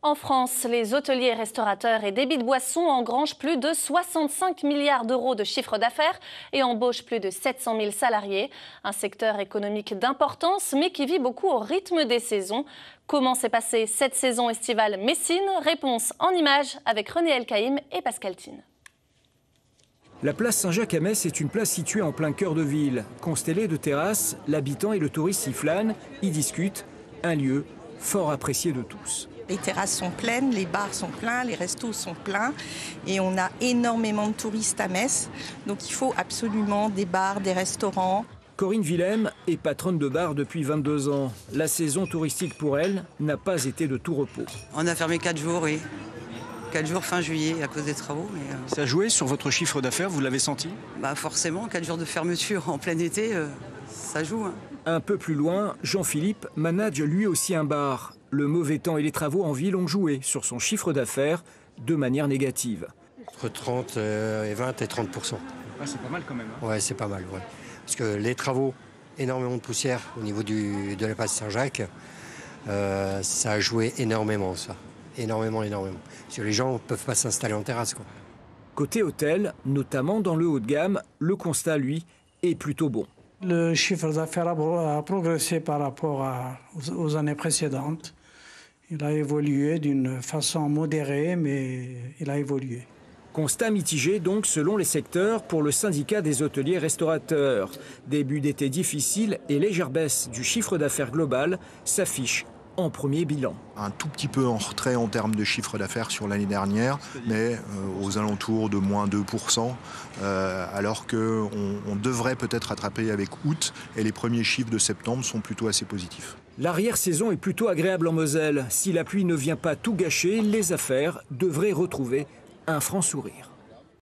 En France, les hôteliers, restaurateurs et débits de boissons engrangent plus de 65 milliards d'euros de chiffre d'affaires et embauchent plus de 700 000 salariés. Un secteur économique d'importance, mais qui vit beaucoup au rythme des saisons. Comment s'est passée cette saison estivale messine? Réponse en images avec René Elkaïm et Pascal Thine. La place Saint-Jacques à Metz est une place située en plein cœur de ville. Constellée de terrasses, l'habitant et le touriste y flânent, y discutent. Un lieu fort apprécié de tous. Les terrasses sont pleines, les bars sont pleins, les restos sont pleins et on a énormément de touristes à Metz. Donc il faut absolument des bars, des restaurants. Corinne Willem est patronne de bar depuis 22 ans. La saison touristique pour elle n'a pas été de tout repos. On a fermé 4 jours, oui. 4 jours fin juillet à cause des travaux. Mais Ça a joué sur votre chiffre d'affaires, vous l'avez senti? Forcément, 4 jours de fermeture en plein été, ça joue. Un peu plus loin, Jean-Philippe manage lui aussi un bar. Le mauvais temps et les travaux en ville ont joué sur son chiffre d'affaires de manière négative. Entre 30 et 20 et 30%. C'est pas mal quand même. Ouais, c'est pas mal. Ouais. Parce que les travaux, énormément de poussière au niveau de la place Saint-Jacques, ça a joué énormément, ça. Énormément. Parce que les gens ne peuvent pas s'installer en terrasse, quoi. Côté hôtel, notamment dans le haut de gamme, le constat, lui, est plutôt bon. Le chiffre d'affaires a progressé par rapport aux années précédentes. Il a évolué d'une façon modérée, mais il a évolué. Constat mitigé donc selon les secteurs pour le syndicat des hôteliers restaurateurs. Début d'été difficile et légère baisse du chiffre d'affaires global s'affiche en premier bilan. Un tout petit peu en retrait en termes de chiffre d'affaires sur l'année dernière, mais aux alentours de moins 2%, alors qu'on devrait peut-être rattraper avec août, et les premiers chiffres de septembre sont plutôt assez positifs. L'arrière-saison est plutôt agréable en Moselle. Si la pluie ne vient pas tout gâcher, les affaires devraient retrouver un franc sourire.